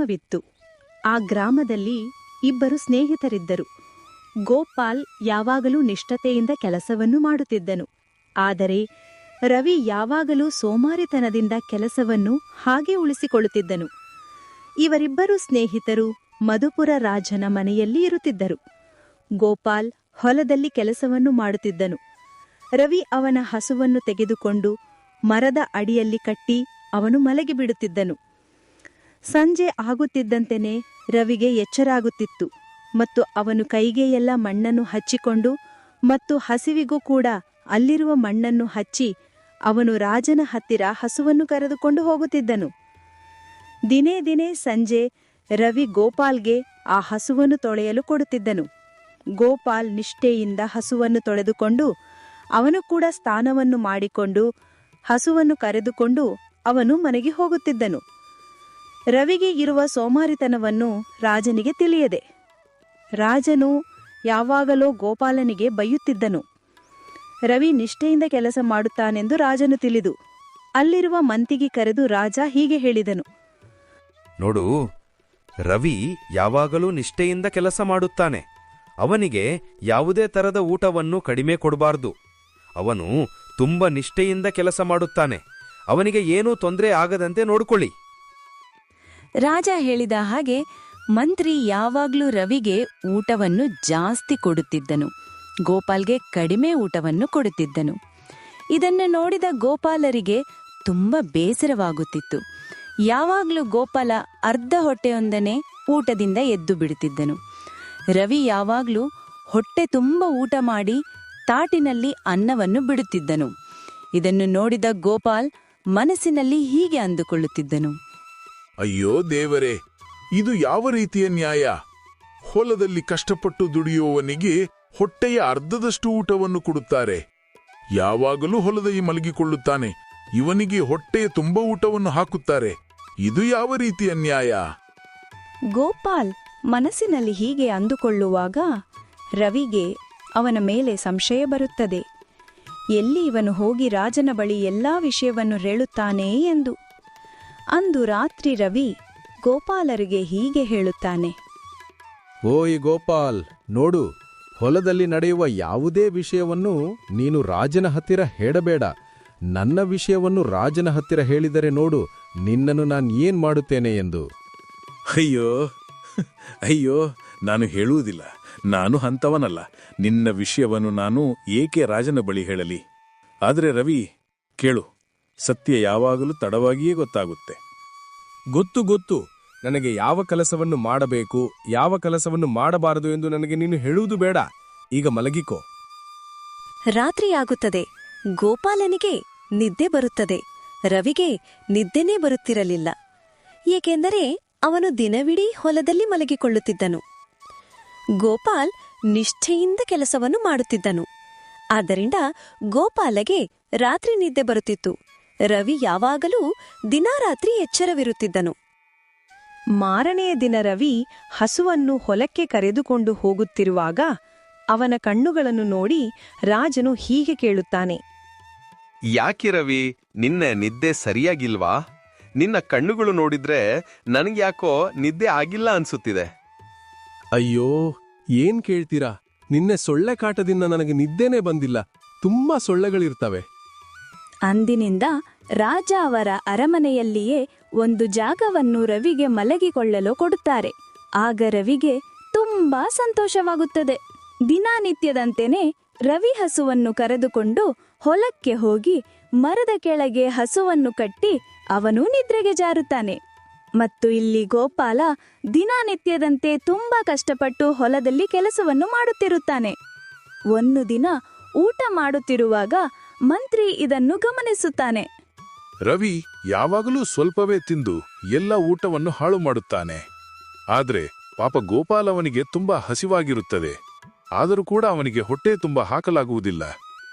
ವಿತ್ತು. ಆ ಗ್ರಾಮದಲ್ಲಿ ಇಬ್ಬರು ಸ್ನೇಹಿತರಿದ್ದರು. ಗೋಪಾಲ್ ಯಾವಾಗಲೂ ನಿಷ್ಠತೆಯಿಂದ ಕೆಲಸವನ್ನು ಮಾಡುತ್ತಿದ್ದನು. ಆದರೆ ರವಿ ಯಾವಾಗಲೂ ಸೋಮಾರಿತನದಿಂದ ಕೆಲಸವನ್ನು ಹಾಗೆ ಉಳಿಸಿಕೊಳ್ಳುತ್ತಿದ್ದನು. ಇವರಿಬ್ಬರು ಸ್ನೇಹಿತರು ಮಧುಪುರ ರಾಜನ ಮನೆಯಲ್ಲಿ ಇರುತ್ತಿದ್ದರು. ಗೋಪಾಲ್ ಹೊಲದಲ್ಲಿ ಕೆಲಸವನ್ನು ಮಾಡುತ್ತಿದ್ದನು. ರವಿ ಅವನ ಹಸುವನ್ನು ತೆಗೆದುಕೊಂಡು ಮರದ ಅಡಿಯಲ್ಲಿ ಕಟ್ಟಿ ಅವನು ಮಲಗಿಬಿಡುತ್ತಿದ್ದನು. ಸಂಜೆ ಆಗುತ್ತಿದ್ದಂತೆಯೇ ರವಿಗೆ ಎಚ್ಚರಾಗುತ್ತಿತ್ತು ಮತ್ತು ಅವನು ಕೈಗೆ ಎಲ್ಲ ಮಣ್ಣನ್ನು ಹಚ್ಚಿಕೊಂಡು ಮತ್ತು ಹಸಿವಿಗೂ ಕೂಡ ಅಲ್ಲಿರುವ ಮಣ್ಣನ್ನು ಹಚ್ಚಿ ಅವನು ರಾಜನ ಹತ್ತಿರ ಹಸುವನ್ನು ಕರೆದುಕೊಂಡು ಹೋಗುತ್ತಿದ್ದನು. ದಿನೇ ದಿನೇ ಸಂಜೆ ರವಿ ಗೋಪಾಲ್ಗೆ ಆ ಹಸುವನ್ನು ತೊಳೆಯಲು ಕೊಡುತ್ತಿದ್ದನು. ಗೋಪಾಲ್ ನಿಷ್ಠೆಯಿಂದ ಹಸುವನ್ನು ತೊಳೆದುಕೊಂಡು ಅವನು ಕೂಡ ಸ್ನಾನವನ್ನು ಮಾಡಿಕೊಂಡು ಹಸುವನ್ನು ಕರೆದುಕೊಂಡು ಅವನು ಮನೆಗೆ ಹೋಗುತ್ತಿದ್ದನು. ರವಿಗೆ ಇರುವ ಸೋಮಾರಿತನವನ್ನು ರಾಜನಿಗೆ ತಿಳಿಯದೆ ರಾಜನು ಯಾವಾಗಲೋ ಗೋಪಾಲನಿಗೆ ಬೈಯುತ್ತಿದ್ದನು. ರವಿ ನಿಷ್ಠೆಯಿಂದ ಕೆಲಸ ಮಾಡುತ್ತಾನೆಂದು ರಾಜನು ತಿಳಿದು ಅಲ್ಲಿರುವ ಮಂತಿಗೆ ಕರೆದು ರಾಜ ಹೀಗೆ ಹೇಳಿದನು. ನೋಡು, ರವಿ ಯಾವಾಗಲೂ ನಿಷ್ಠೆಯಿಂದ ಕೆಲಸ ಮಾಡುತ್ತಾನೆ. ಅವನಿಗೆ ಯಾವುದೇ ತರದ ಊಟವನ್ನು ಕಡಿಮೆ ಕೊಡಬಾರ್ದು. ಅವನು ತುಂಬ ನಿಷ್ಠೆಯಿಂದ ಕೆಲಸ ಮಾಡುತ್ತಾನೆ. ಅವನಿಗೆ ಏನೂ ತೊಂದರೆ ಆಗದಂತೆ ನೋಡಿಕೊಳ್ಳಿ. ರಾಜ ಹೇಳಿದ ಹಾಗೆ ಮಂತ್ರಿ ಯಾವಾಗ್ಲೂ ರವಿಗೆ ಊಟವನ್ನು ಜಾಸ್ತಿ ಕೊಡುತ್ತಿದ್ದನು. ಗೋಪಾಲ್ಗೆ ಕಡಿಮೆ ಊಟವನ್ನು ಕೊಡುತ್ತಿದ್ದನು. ಇದನ್ನು ನೋಡಿದ ಗೋಪಾಲರಿಗೆ ತುಂಬ ಬೇಸರವಾಗುತ್ತಿತ್ತು. ಯಾವಾಗ್ಲೂ ಗೋಪಾಲ ಅರ್ಧ ಹೊಟ್ಟೆಯೊಂದನೇ ಊಟದಿಂದ ಎದ್ದು ಬಿಡುತ್ತಿದ್ದನು. ರವಿ ಯಾವಾಗ್ಲೂ ಹೊಟ್ಟೆ ತುಂಬ ಊಟ ಮಾಡಿ ತಾಟಿನಲ್ಲಿ ಅನ್ನವನ್ನು ಬಿಡುತ್ತಿದ್ದನು. ಇದನ್ನು ನೋಡಿದ ಗೋಪಾಲ್ ಮನಸ್ಸಿನಲ್ಲಿ ಹೀಗೆ ಅಂದುಕೊಳ್ಳುತ್ತಿದ್ದನು. ಅಯ್ಯೋ ದೇವರೇ, ಇದು ಯಾವ ರೀತಿಯ ನ್ಯಾಯ? ಹೊಲದಲ್ಲಿ ಕಷ್ಟಪಟ್ಟು ದುಡಿಯುವವನಿಗೆ ಹೊಟ್ಟೆಯ ಅರ್ಧದಷ್ಟು ಊಟವನ್ನು ಕೊಡುತ್ತಾರೆ. ಯಾವಾಗಲೂ ಹೊಲದಲ್ಲಿ ಮಲಗಿಕೊಳ್ಳುತ್ತಾನೆ. ಇವನಿಗೆ ಹೊಟ್ಟೆಯ ತುಂಬ ಊಟವನ್ನು ಹಾಕುತ್ತಾರೆ. ಇದು ಯಾವ ರೀತಿಯ ನ್ಯಾಯ? ಗೋಪಾಲ್ ಮನಸ್ಸಿನಲ್ಲಿ ಹೀಗೆ ಅಂದುಕೊಳ್ಳುವಾಗ ರವಿಗೆ ಅವನ ಮೇಲೆ ಸಂಶಯ ಬರುತ್ತದೆ. ಎಲ್ಲಿ ಇವನು ಹೋಗಿ ರಾಜನ ಬಳಿ ಎಲ್ಲಾ ವಿಷಯವನ್ನು ಹೇಳುತ್ತಾನೆ ಎಂದು. ಅಂದು ರಾತ್ರಿ ರವಿ ಗೋಪಾಲರಿಗೆ ಹೀಗೆ ಹೇಳುತ್ತಾನೆ. ಓಯ್ ಗೋಪಾಲ್, ನೋಡು, ಹೊಲದಲ್ಲಿ ನಡೆಯುವ ಯಾವುದೇ ವಿಷಯವನ್ನು ನೀನು ರಾಜನ ಹತ್ತಿರ ಹೇಳಬೇಡ. ನನ್ನ ವಿಷಯವನ್ನು ರಾಜನ ಹತ್ತಿರ ಹೇಳಿದರೆ ನೋಡು, ನಿನ್ನನ್ನು ನಾನು ಏನ್ ಮಾಡುತ್ತೇನೆ ಎಂದು. ಅಯ್ಯೋ ಅಯ್ಯೋ, ನಾನು ಹೇಳುವುದಿಲ್ಲ. ನಾನು ಅಂಥವನಲ್ಲ. ನಿನ್ನ ವಿಷಯವನ್ನು ನಾನು ಏಕೆ ರಾಜನ ಬಳಿ ಹೇಳಲಿ? ಆದರೆ ರವಿ, ಕೇಳು, ಸತ್ಯ ಯಾವಾಗಲೂ ತಡವಾಗಿಯೇ ಗೊತ್ತಾಗುತ್ತೆ. ಗೊತ್ತು. ನನಗೆ ಯಾವ ಕೆಲಸವನ್ನು ಮಾಡಬೇಕು, ಯಾವ ಕೆಲಸವನ್ನು ಮಾಡಬಾರದು ಎಂದು ನನಗೆ ನೀನು ಹೇಳುವುದು ಬೇಡ. ಈಗ ಮಲಗಿಕೋ. ರಾತ್ರಿಯಾಗುತ್ತದೆ. ಗೋಪಾಲನಿಗೆ ನಿದ್ದೆ ಬರುತ್ತದೆ. ರವಿಗೆ ನಿದ್ದೆನೇ ಬರುತ್ತಿರಲಿಲ್ಲ. ಏಕೆಂದರೆ ಅವನು ದಿನವಿಡೀ ಹೊಲದಲ್ಲಿ ಮಲಗಿಕೊಳ್ಳುತ್ತಿದ್ದನು. ಗೋಪಾಲ್ ನಿಷ್ಠೆಯಿಂದ ಕೆಲಸವನ್ನು ಮಾಡುತ್ತಿದ್ದನು. ಆದ್ದರಿಂದ ಗೋಪಾಲಗೆ ರಾತ್ರಿ ನಿದ್ದೆ ಬರುತ್ತಿತ್ತು. ರವಿ ಯಾವಾಗಲೂ ದಿನಾರಾತ್ರಿ ಎಚ್ಚರವಿರುತ್ತಿದ್ದನು. ಮಾರನೆಯ ದಿನ ರವಿ ಹಸುವನ್ನು ಹೊಲಕ್ಕೆ ಕರೆದುಕೊಂಡು ಹೋಗುತ್ತಿರುವಾಗ ಅವನ ಕಣ್ಣುಗಳನ್ನು ನೋಡಿ ರಾಜನು ಹೀಗೆ ಕೇಳುತ್ತಾನೆ. ಯಾಕೆ ರವಿ, ನಿನ್ನ ನಿದ್ದೆ ಸರಿಯಾಗಿಲ್ವಾ? ನಿನ್ನ ಕಣ್ಣುಗಳು ನೋಡಿದ್ರೆ ನನಗ್ಯಾಕೋ ನಿದ್ದೆ ಆಗಿಲ್ಲ ಅನ್ಸುತ್ತಿದೆ. ಅಯ್ಯೋ, ಏನ್ ಕೇಳ್ತೀರಾ? ನಿನ್ನೆ ಸೊಳ್ಳೆ ಕಾಟದಿಂದ ನನಗೆ ನಿದ್ದೆನೇ ಬಂದಿಲ್ಲ. ತುಂಬಾ ಸೊಳ್ಳೆಗಳಿರ್ತವೆ. ಅಂದಿನಿಂದ ರಾಜ ಅವರ ಅರಮನೆಯಲ್ಲಿಯೇ ಒಂದು ಜಾಗವನ್ನು ರವಿಗೆ ಮಲಗಿಕೊಳ್ಳಲು ಕೊಡುತ್ತಾರೆ. ಆಗ ರವಿಗೆ ತುಂಬಾ ಸಂತೋಷವಾಗುತ್ತದೆ. ದಿನನಿತ್ಯದಂತೆಯೇ ರವಿ ಹಸುವನ್ನು ಕರೆದುಕೊಂಡು ಹೊಲಕ್ಕೆ ಹೋಗಿ ಮರದ ಕೆಳಗೆ ಹಸುವನ್ನು ಕಟ್ಟಿ ಅವನು ನಿದ್ರೆಗೆ ಜಾರುತ್ತಾನೆ. ಮತ್ತು ಇಲ್ಲಿ ಗೋಪಾಲ ದಿನನಿತ್ಯದಂತೆ ತುಂಬಾ ಕಷ್ಟಪಟ್ಟು ಹೊಲದಲ್ಲಿ ಕೆಲಸವನ್ನು ಮಾಡುತ್ತಿರುತ್ತಾನೆ. ಒಂದು ದಿನ ಊಟ ಮಾಡುತ್ತಿರುವಾಗ ಮಂತ್ರಿ ಇದನ್ನು ಗಮನಿಸುತ್ತಾನೆ. ರವಿ ಯಾವಾಗಲೂ ಸ್ವಲ್ಪವೇ ತಿಂದು ಎಲ್ಲ ಊಟವನ್ನು ಹಾಳು ಮಾಡುತ್ತಾನೆ. ಆದ್ರೆ ಪಾಪ ಗೋಪಾಲ್ ಅವನಿಗೆ ತುಂಬಾ ಹಸಿವಾಗಿರುತ್ತದೆ. ಆದರೂ ಕೂಡ ಅವನಿಗೆ ಹೊಟ್ಟೆ ತುಂಬ ಹಾಕಲಾಗುವುದಿಲ್ಲ.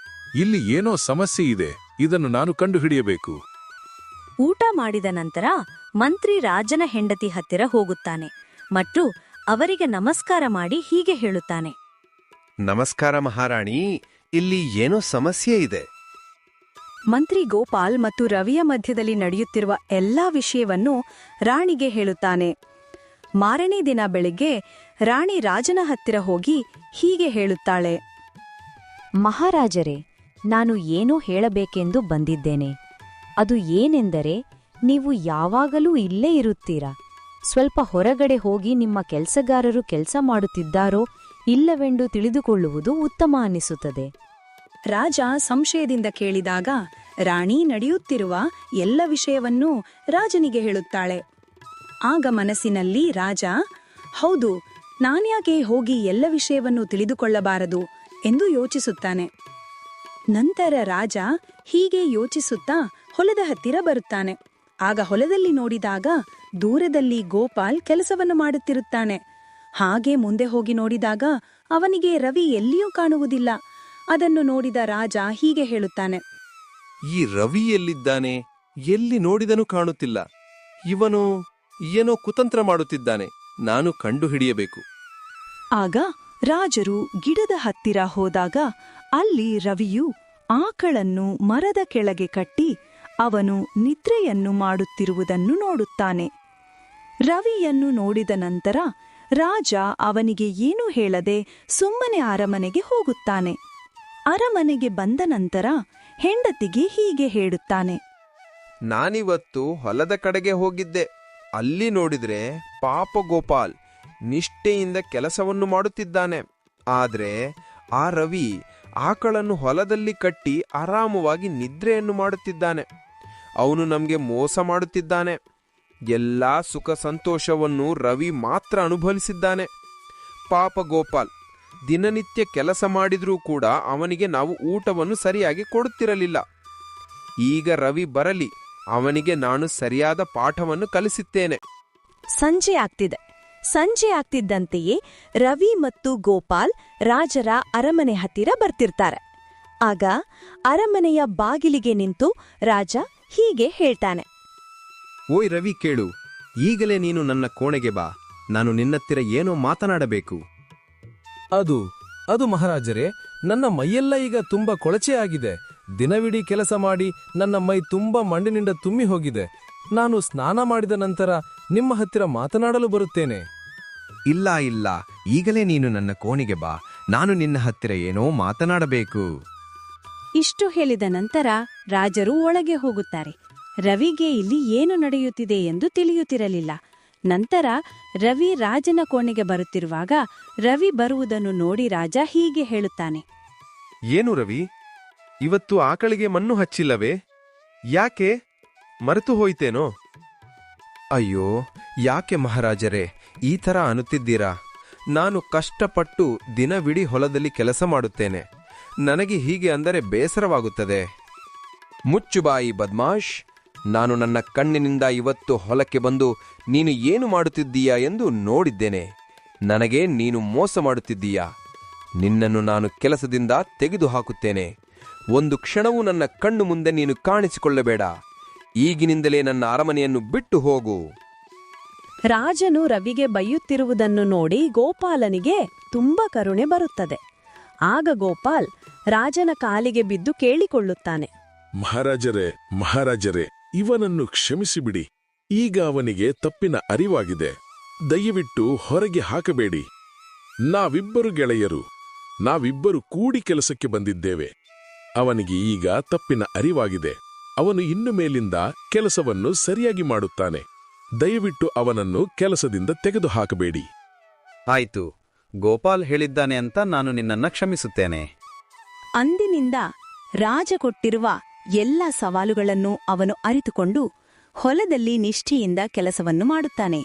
ಇಲ್ಲಿ ಏನೋ ಸಮಸ್ಯೆ ಇದೆ. ಇದನ್ನು ನಾನು ಕಂಡುಹಿಡಿಯಬೇಕು. ಊಟ ಮಾಡಿದ ನಂತರ ಮಂತ್ರಿ ರಾಜನ ಹೆಂಡತಿ ಹತ್ತಿರ ಹೋಗುತ್ತಾನೆ ಮತ್ತು ಅವರಿಗೆ ನಮಸ್ಕಾರ ಮಾಡಿ ಹೀಗೆ ಹೇಳುತ್ತಾನೆ. ನಮಸ್ಕಾರ ಮಹಾರಾಣಿ, ಇಲ್ಲಿ ಏನೋ ಸಮಸ್ಯೆ ಇದೆ. ಮಂತ್ರಿ ಗೋಪಾಲ್ ಮತ್ತು ರವಿಯ ಮಧ್ಯದಲ್ಲಿ ನಡೆಯುತ್ತಿರುವ ಎಲ್ಲಾ ವಿಷಯವನ್ನು ರಾಣಿಗೆ ಹೇಳುತ್ತಾನೆ. ಮಾರನೇ ದಿನ ಬೆಳಿಗ್ಗೆ ರಾಣಿ ರಾಜನ ಹತ್ತಿರ ಹೋಗಿ ಹೀಗೆ ಹೇಳುತ್ತಾಳೆ. ಮಹಾರಾಜರೇ, ನಾನು ಏನೋ ಹೇಳಬೇಕೆಂದು ಬಂದಿದ್ದೇನೆ. ಅದು ಏನೆಂದರೆ, ನೀವು ಯಾವಾಗಲೂ ಇಲ್ಲೇ ಇರುತ್ತೀರಾ. ಸ್ವಲ್ಪ ಹೊರಗಡೆ ಹೋಗಿ ನಿಮ್ಮ ಕೆಲಸಗಾರರು ಕೆಲಸ ಮಾಡುತ್ತಿದ್ದಾರೋ ಇಲ್ಲವೆಂದು ತಿಳಿದುಕೊಳ್ಳುವುದು ಉತ್ತಮ ಅನ್ನಿಸುತ್ತದೆ. ರಾಜ ಸಂಶಯದಿಂದ ಕೇಳಿದಾಗ ರಾಣಿ ನಡೆಯುತ್ತಿರುವ ಎಲ್ಲ ವಿಷಯವನ್ನೂ ರಾಜನಿಗೆ ಹೇಳುತ್ತಾಳೆ. ಆಗ ಮನಸ್ಸಿನಲ್ಲಿ ರಾಜ, ಹೌದು, ನಾನ್ಯಾಕೆ ಹೋಗಿ ಎಲ್ಲ ವಿಷಯವನ್ನು ತಿಳಿದುಕೊಳ್ಳಬಾರದು ಎಂದು ಯೋಚಿಸುತ್ತಾನೆ. ನಂತರ ರಾಜ ಹೀಗೆ ಯೋಚಿಸುತ್ತಾ ಹೊಲದ ಹತ್ತಿರ ಬರುತ್ತಾನೆ. ಆಗ ಹೊಲದಲ್ಲಿ ನೋಡಿದಾಗ ದೂರದಲ್ಲಿ ಗೋಪಾಲ್ ಕೆಲಸವನ್ನು ಮಾಡುತ್ತಿರುತ್ತಾನೆ. ಹಾಗೆ ಮುಂದೆ ಹೋಗಿ ನೋಡಿದಾಗ ಅವನಿಗೆ ರವಿ ಎಲ್ಲಿಯೂ ಕಾಣುವುದಿಲ್ಲ. ಅದನ್ನು ನೋಡಿದ ರಾಜ ಹೀಗೆ ಹೇಳುತ್ತಾನೆ. ಈ ರವಿ ಎಲ್ಲಿದ್ದಾನೆ? ಎಲ್ಲಿ ನೋಡಿದನು ಕಾಣುತ್ತಿಲ್ಲ. ಇವನು ಏನೋ ಕುತಂತ್ರ ಮಾಡುತ್ತಿದ್ದಾನೆ. ನಾನು ಕಂಡುಹಿಡಿಯಬೇಕು. ಆಗ ರಾಜರು ಗಿಡದ ಹತ್ತಿರ ಹೋದಾಗ ಅಲ್ಲಿ ರವಿಯು ಆಕಳನ್ನು ಮರದ ಕೆಳಗೆ ಕಟ್ಟಿ ಅವನು ನಿದ್ರೆಯನ್ನು ಮಾಡುತ್ತಿರುವುದನ್ನು ನೋಡುತ್ತಾನೆ. ರವಿಯನ್ನು ನೋಡಿದ ನಂತರ ರಾಜ ಅವನಿಗೆ ಏನೂ ಹೇಳದೆ ಸುಮ್ಮನೆ ಅರಮನೆಗೆ ಹೋಗುತ್ತಾನೆ. ಅರಮನೆಗೆ ಬಂದ ನಂತರ ಹೆಂಡತಿಗೆ ಹೀಗೆ ಹೇಳುತ್ತಾನೆ. ನಾನಿವತ್ತು ಹೊಲದ ಕಡೆಗೆ ಹೋಗಿದ್ದೆ. ಅಲ್ಲಿ ನೋಡಿದ್ರೆ ಪಾಪ ಗೋಪಾಲ್ ನಿಷ್ಠೆಯಿಂದ ಕೆಲಸವನ್ನು ಮಾಡುತ್ತಿದ್ದಾನೆ. ಆದ್ರೆ ಆ ರವಿ ಆಕಳನ್ನು ಹೊಲದಲ್ಲಿ ಕಟ್ಟಿ ಆರಾಮವಾಗಿ ನಿದ್ರೆಯನ್ನು ಮಾಡುತ್ತಿದ್ದಾನೆ. ಅವನು ನಮಗೆ ಮೋಸ ಮಾಡುತ್ತಿದ್ದಾನೆ. ಎಲ್ಲಾ ಸುಖ ಸಂತೋಷವನ್ನು ರವಿ ಮಾತ್ರ ಅನುಭವಿಸಿದ್ದಾನೆ. ಪಾಪ ಗೋಪಾಲ್ ದಿನನಿತ್ಯ ಕೆಲಸ ಮಾಡಿದ್ರೂ ಕೂಡ ಅವನಿಗೆ ನಾವು ಊಟವನ್ನು ಸರಿಯಾಗಿ ಕೊಡುತ್ತಿರಲಿಲ್ಲ. ಈಗ ರವಿ ಬರಲಿ, ಅವನಿಗೆ ನಾನು ಸರಿಯಾದ ಪಾಠವನ್ನು ಕಲಿಸುತ್ತೇನೆ. ಸಂಜೆ ಆಗ್ತಿದೆ. ಸಂಜೆ ಆಗ್ತಿದ್ದಂತೆಯೇ ರವಿ ಮತ್ತು ಗೋಪಾಲ್ ರಾಜರ ಅರಮನೆ ಹತ್ತಿರ ಬರ್ತಿರ್ತಾರೆ. ಆಗ ಅರಮನೆಯ ಬಾಗಿಲಿಗೆ ನಿಂತು ರಾಜ ಹೀಗೆ ಹೇಳ್ತಾನೆ. ಓಯ್ ರವಿ, ಕೇಳು. ಈಗಲೇ ನೀನು ನನ್ನ ಕೋಣೆಗೆ ಬಾ. ನಾನು ನಿನ್ನತ್ತಿರ ಏನೋ ಮಾತನಾಡಬೇಕು. ಅದು ಮಹಾರಾಜರೇ, ನನ್ನ ಮೈಯೆಲ್ಲ ಈಗ ತುಂಬಾ ಕೊಳಚೆ ಆಗಿದೆ. ದಿನವಿಡೀ ಕೆಲಸ ಮಾಡಿ ನನ್ನ ಮೈ ತುಂಬಾ ಮಂಡಿನಿಂದ ತುಂಬಿ ಹೋಗಿದೆ. ನಾನು ಸ್ನಾನ ಮಾಡಿದ ನಂತರ ನಿಮ್ಮ ಹತ್ತಿರ ಮಾತನಾಡಲು ಬರುತ್ತೇನೆ. ಇಲ್ಲ ಇಲ್ಲ, ಈಗಲೇ ನೀನು ನನ್ನ ಕೋಣೆಗೆ ಬಾ. ನಾನು ನಿನ್ನ ಹತ್ತಿರ ಏನೋ ಮಾತನಾಡಬೇಕು. ಇಷ್ಟು ಹೇಳಿದ ನಂತರ ರಾಜರು ಒಳಗೆ ಹೋಗುತ್ತಾರೆ. ರವಿಗೆ ಇಲ್ಲಿ ಏನು ನಡೆಯುತ್ತಿದೆ ಎಂದು ತಿಳಿಯುತ್ತಿರಲಿಲ್ಲ. ನಂತರ ರವಿ ರಾಜನ ಕೋಣೆಗೆ ಬರುತ್ತಿರುವಾಗ ರವಿ ಬರುವುದನ್ನು ನೋಡಿ ರಾಜ ಹೀಗೆ ಹೇಳುತ್ತಾನೆ. ಏನು ರವಿ, ಇವತ್ತು ಆಕಳಿಗೆ ಮಣ್ಣು ಹಚ್ಚಿಲ್ಲವೇ? ಯಾಕೆ? ಮರೆತು ಹೋಯ್ತೇನೋ? ಅಯ್ಯೋ, ಯಾಕೆ ಮಹಾರಾಜರೇ ಈ ಥರ ಅನ್ನುತ್ತಿದ್ದೀರಾ? ನಾನು ಕಷ್ಟಪಟ್ಟು ದಿನವಿಡೀ ಹೊಲದಲ್ಲಿ ಕೆಲಸ ಮಾಡುತ್ತೇನೆ. ನನಗೆ ಹೀಗೆ ಅಂದರೆ ಬೇಸರವಾಗುತ್ತದೆ. ಮುಚ್ಚುಬಾಯಿ ಬದ್ಮಾಶ್, ನಾನು ನನ್ನ ಕಣ್ಣಿನಿಂದ ಇವತ್ತು ಹೊಲಕ್ಕೆ ಬಂದು ನೀನು ಏನು ಮಾಡುತ್ತಿದ್ದೀಯಾ ಎಂದು ನೋಡಿದ್ದೇನೆ. ನನಗೆ ನೀನು ಮೋಸ ಮಾಡುತ್ತಿದ್ದೀಯಾ. ನಿನ್ನನ್ನು ನಾನು ಕೆಲಸದಿಂದ ತೆಗೆದುಹಾಕುತ್ತೇನೆ. ಒಂದು ಕ್ಷಣವೂ ನನ್ನ ಕಣ್ಣು ಮುಂದೆ ನೀನು ಕಾಣಿಸಿಕೊಳ್ಳಬೇಡ. ಈಗಿನಿಂದಲೇ ನನ್ನ ಅರಮನೆಯನ್ನು ಬಿಟ್ಟು ಹೋಗು. ರಾಜನು ರವಿಗೆ ಬೈಯುತ್ತಿರುವುದನ್ನು ನೋಡಿ ಗೋಪಾಲನಿಗೆ ತುಂಬಾ ಕರುಣೆ ಬರುತ್ತದೆ. ಆಗ ಗೋಪಾಲ್ ರಾಜನ ಕಾಲಿಗೆ ಬಿದ್ದು ಕೇಳಿಕೊಳ್ಳುತ್ತಾನೆ. ಮಹಾರಾಜರೇ, ಇವನನ್ನು ಕ್ಷಮಿಸಿಬಿಡಿ. ಈಗ ಅವನಿಗೆ ತಪ್ಪಿನ ಅರಿವಾಗಿದೆ. ದಯವಿಟ್ಟು ಹೊರಗೆ ಹಾಕಬೇಡಿ. ನಾವಿಬ್ಬರು ಗೆಳೆಯರು. ನಾವಿಬ್ಬರು ಕೂಡಿ ಕೆಲಸಕ್ಕೆ ಬಂದಿದ್ದೇವೆ. ಅವನಿಗೆ ಈಗ ತಪ್ಪಿನ ಅರಿವಾಗಿದೆ. ಅವನು ಇನ್ನು ಮೇಲಿಂದ ಕೆಲಸವನ್ನು ಸರಿಯಾಗಿ ಮಾಡುತ್ತಾನೆ. ದಯವಿಟ್ಟು ಅವನನ್ನು ಕೆಲಸದಿಂದ ತೆಗೆದುಹಾಕಬೇಡಿ. ಆಯ್ತು, ಗೋಪಾಲ್ ಹೇಳಿದ್ದಾನೆ ಅಂತ ನಾನು ನಿನ್ನನ್ನ ಕ್ಷಮಿಸುತ್ತೇನೆ. ಅಂದಿನಿಂದ ರಾಜ ಕೊಟ್ಟಿರುವ ಎಲ್ಲ ಸವಾಲುಗಳನ್ನು ಅವನು ಅರಿತುಕೊಂಡು ಹೊಲದಲ್ಲಿ ನಿಷ್ಠೆಯಿಂದ ಕೆಲಸವನ್ನು ಮಾಡುತ್ತಾನೆ.